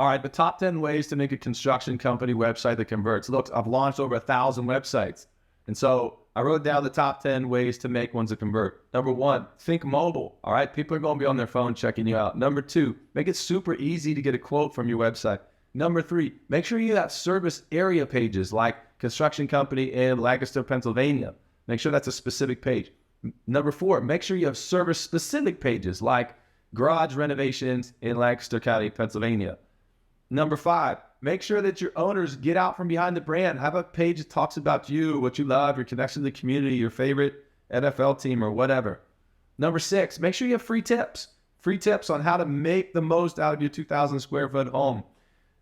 All right, the top 10 ways to make a construction company website that converts. Look, I've launched over 1,000 websites. And so I wrote down the top 10 ways to make ones that convert. Number one, think mobile. All right, people are going to be on their phone checking you out. Number two, make it super easy to get a quote from your website. Number three, make sure you have service area pages like construction company in Lancaster, Pennsylvania. Make sure that's a specific page. Number four, make sure you have service specific pages like garage renovations in Lancaster County, Pennsylvania. Number five, make sure that your owners get out from behind the brand. Have a page that talks about you, what you love, your connection to the community, your favorite NFL team or whatever. Number six, make sure you have free tips. Free tips on how to make the most out of your 2,000 square foot home.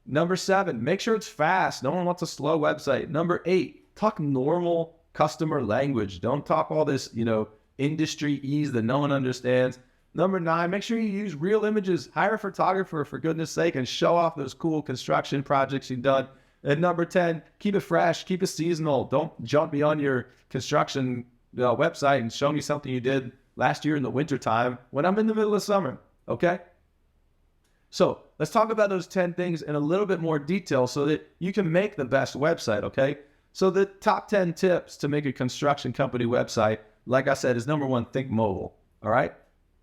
Number seven, make sure it's fast. No one wants a slow website. Number eight, talk normal customer language. Don't talk all this, industry ease that no one understands. Number nine, make sure you use real images. Hire a photographer, for goodness sake, and show off those cool construction projects you've done. And number 10, keep it fresh, keep it seasonal. Don't jump beyond your construction website and show me something you did last year in the wintertime when I'm in the middle of summer, okay? So let's talk about those 10 things in a little bit more detail so that you can make the best website, okay? So the top 10 tips to make a construction company website, like I said, is number one, think mobile, all right?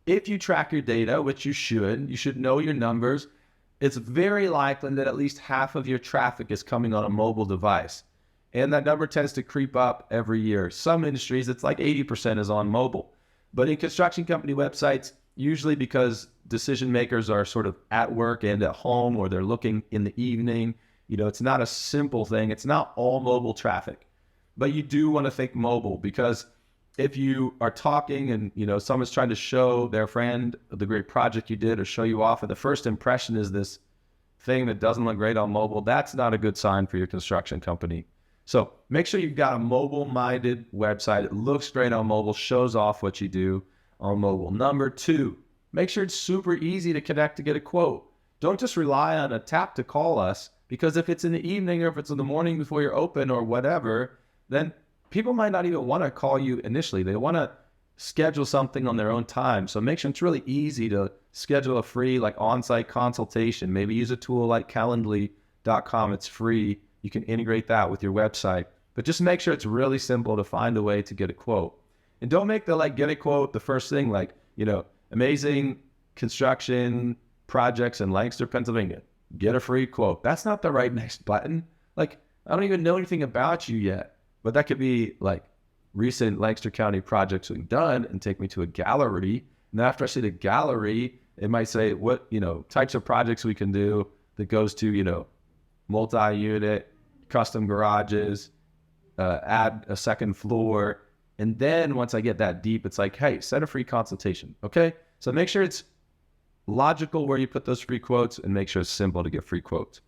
If you track your data, which you should know your numbers. It's very likely that at least half of your traffic is coming on a mobile device. And that number tends to creep up every year. Some industries, it's like 80% is on mobile. But in construction company websites, usually because decision makers are sort of at work and at home, or they're looking in the evening, it's not a simple thing. It's not all mobile traffic. But you do want to think mobile, because if you are talking and, someone's trying to show their friend the great project you did or show you off, and the first impression is this thing that doesn't look great on mobile, that's not a good sign for your construction company. So make sure you've got a mobile-minded website. It looks great on mobile, shows off what you do on mobile. Number two, make sure it's super easy to connect to get a quote. Don't just rely on a tap to call us, because if it's in the evening or if it's in the morning before you're open or whatever, then people might not even want to call you initially. They want to schedule something on their own time. So make sure it's really easy to schedule a free on-site consultation. Maybe use a tool like Calendly.com. It's free. You can integrate that with your website. But just make sure it's really simple to find a way to get a quote. And don't make the get a quote the first thing, amazing construction projects in Lancaster, Pennsylvania. Get a free quote. That's not the right next button. I don't even know anything about you yet. But that could be recent Lancaster County projects we've done and take me to a gallery. And after I see the gallery, it might say what, types of projects we can do that goes to, multi-unit, custom garages, add a second floor. And then once I get that deep, it's hey, set a free consultation, okay? So make sure it's logical where you put those free quotes, and make sure it's simple to get free quotes.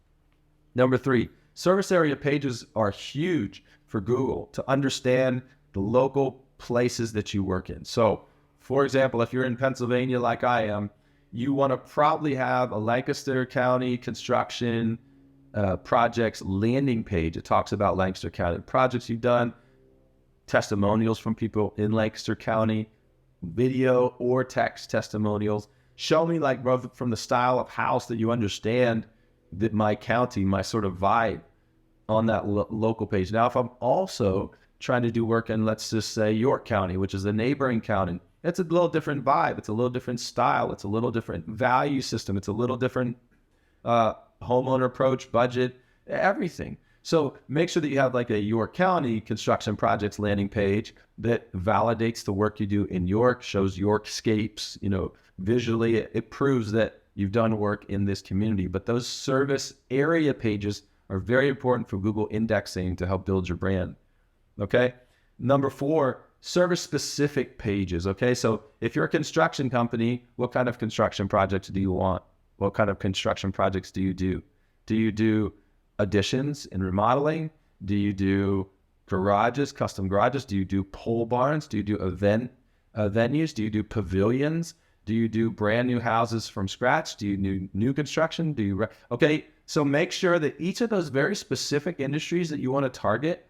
Number three, service area pages are huge for Google to understand the local places that you work in. So, for example, if you're in Pennsylvania like I am, you want to probably have a Lancaster County construction projects landing page. It talks about Lancaster County projects you've done, testimonials from people in Lancaster County, video or text testimonials. Show me from the style of house that you understand that my county, my sort of vibe on that local page. Now, if I'm also trying to do work in, let's just say, York County, which is the neighboring county, it's a little different vibe. It's a little different style. It's a little different value system. It's a little different homeowner approach, budget, everything. So make sure that you have a York County construction projects landing page that validates the work you do in York, shows Yorkscapes, visually. It proves that you've done work in this community. But those service area pages are very important for Google indexing to help build your brand, okay? Number four, service-specific pages, okay? So if you're a construction company, what kind of construction projects do you want? What kind of construction projects do you do? Do you do additions and remodeling? Do you do garages, custom garages? Do you do pole barns? Do you do event venues? Do you do pavilions? Do you do brand new houses from scratch? Do you do new construction? Okay, so make sure that each of those very specific industries that you want to target,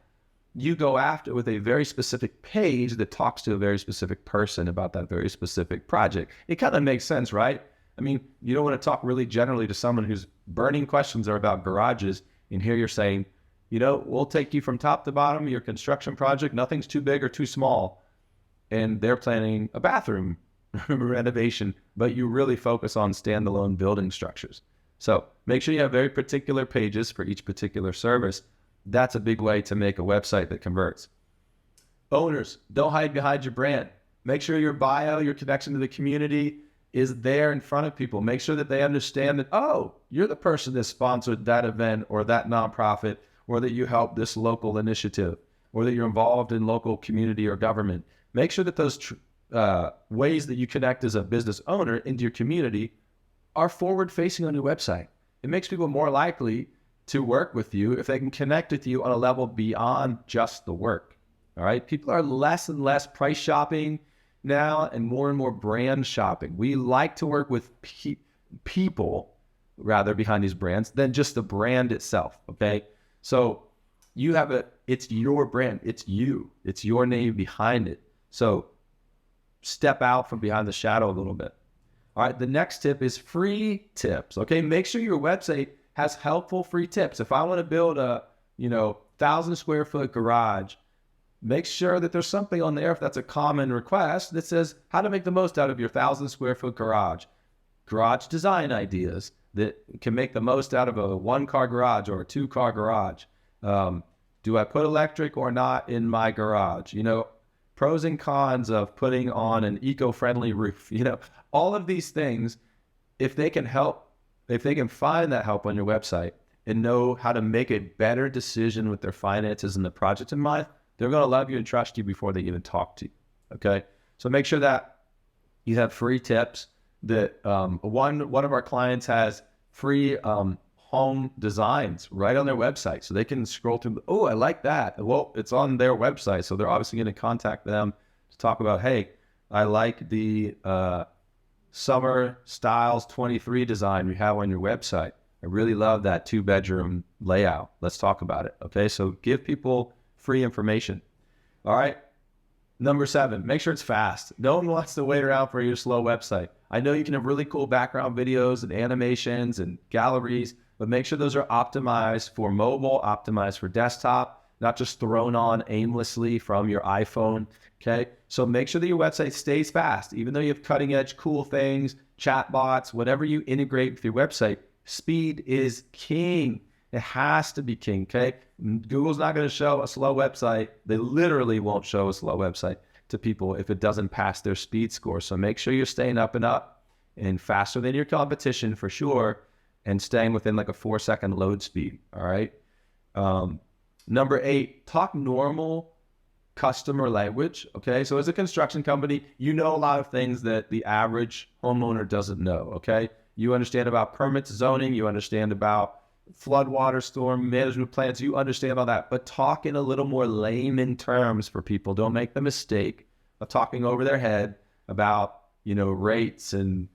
you go after with a very specific page that talks to a very specific person about that very specific project. It kind of makes sense, right? I mean, you don't want to talk really generally to someone who's burning questions are about garages. And here you're saying, you know, we'll take you from top to bottom of your construction project. Nothing's too big or too small. And they're planning a bathroom renovation, but you really focus on standalone building structures. So make sure you have very particular pages for each particular service. That's a big way to make a website that converts. Owners, don't hide behind your brand. Make sure your bio, your connection to the community is there in front of people. Make sure that they understand that, oh, you're the person that sponsored that event or that nonprofit, or that you helped this local initiative, or that you're involved in local community or government. Make sure that those ways that you connect as a business owner into your community are forward-facing on your website. It makes people more likely to work with you if they can connect with you on a level beyond just the work. All right? People are less and less price shopping now and more brand shopping. We like to work with people rather behind these brands than just the brand itself, okay? So you have it's your brand, it's you, it's your name behind it. So step out from behind the shadow a little bit. All right, the next tip is free tips, okay? Make sure your website has helpful free tips. If I want to build a, 1,000 square foot garage, make sure that there's something on there, if that's a common request, that says how to make the most out of your 1,000 square foot garage design ideas that can make the most out of a 1-car garage or a 2-car garage. Do I put electric or not in my garage? Pros and cons of putting on an eco-friendly roof. All of these things, if they can find that help on your website and know how to make a better decision with their finances and the project in mind, they're going to love you and trust you before they even talk to you. Okay, so make sure that you have free tips. That one of our clients has free home designs right on their website, so they can scroll through. Oh, I like that. Well, it's on their website, so they're obviously going to contact them to talk about, hey, I like the Summer Styles 23 design you have on your website. I really love that 2-bedroom layout. Let's talk about it. Okay, so give people free information. All right. Number 7, make sure it's fast. No one wants to wait around for your slow website. I know you can have really cool background videos and animations and galleries, but make sure those are optimized for mobile, optimized for desktop, not just thrown on aimlessly from your iPhone. Okay. So make sure that your website stays fast. Even though you have cutting edge, cool things, chatbots, whatever you integrate with your website, speed is king. It has to be king, okay? Google's not going to show a slow website. They literally won't show a slow website to people if it doesn't pass their speed score. So make sure you're staying up and faster than your competition for sure, and staying within like a 4-second load speed, all right? Number 8, talk normal customer language, okay? So as a construction company, you know a lot of things that the average homeowner doesn't know, okay? You understand about permits, zoning, you understand about floodwater, storm management plans, you understand all that, but talk in a little more layman terms for people. Don't make the mistake of talking over their head about, rates and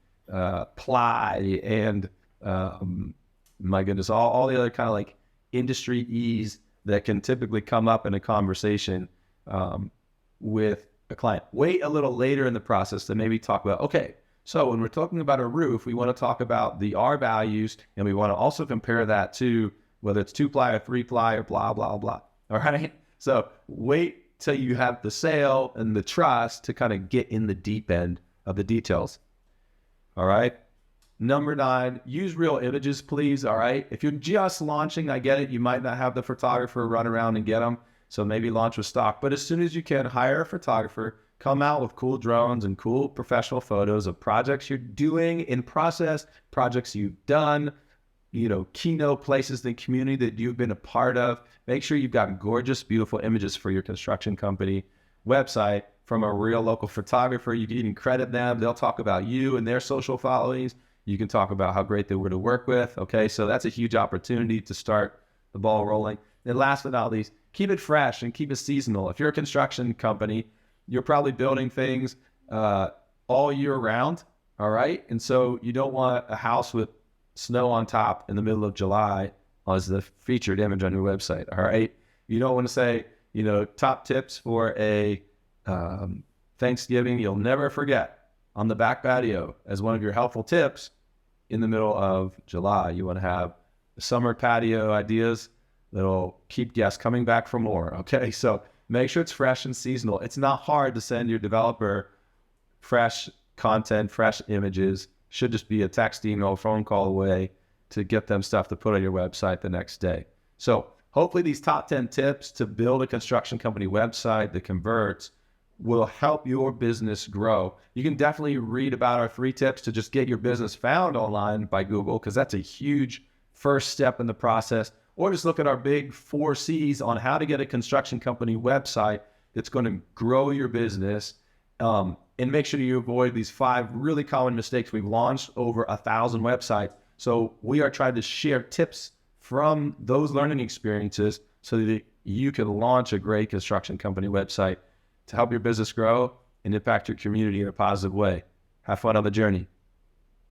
ply and, my goodness, all the other kind of like industry ease that can typically come up in a conversation with a client. Wait a little later in the process to maybe talk about, okay, so when we're talking about a roof, we want to talk about the R values, and we want to also compare that to whether it's 2-ply or 3-ply or blah, blah, blah. All right. So wait till you have the sale and the trust to kind of get in the deep end of the details. All right. Number 9, use real images, please. All right. If you're just launching, I get it. You might not have the photographer run around and get them. So maybe launch with stock, but as soon as you can, hire a photographer, come out with cool drones and cool professional photos of projects you're doing in process, projects you've done, keynote places in the community that you've been a part of. Make sure you've got gorgeous, beautiful images for your construction company website from a real local photographer. You can even credit them. They'll talk about you and their social followings. You can talk about how great they were to work with. Okay, so that's a huge opportunity to start the ball rolling. And last but not least, keep it fresh and keep it seasonal. If you're a construction company, you're probably building things all year round, all right? And so you don't want a house with snow on top in the middle of July as the featured image on your website, all right? You don't want to say, top tips for a Thanksgiving you'll never forget on the back patio as one of your helpful tips in the middle of July. You want to have summer patio ideas that'll keep guests coming back for more. Okay, so make sure it's fresh and seasonal. It's not hard to send your developer fresh content, fresh images. Should just be a text, email, phone call away to get them stuff to put on your website the next day. So hopefully these top 10 tips to build a construction company website that converts will help your business grow. You can definitely read about our 3 tips to just get your business found online by Google, because that's a huge first step in the process. Or just look at our big 4 C's on how to get a construction company website that's going to grow your business. And make sure you avoid these 5 really common mistakes. We've launched over 1,000 websites. So we are trying to share tips from those learning experiences so that you can launch a great construction company website to help your business grow and impact your community in a positive way. Have fun on the journey.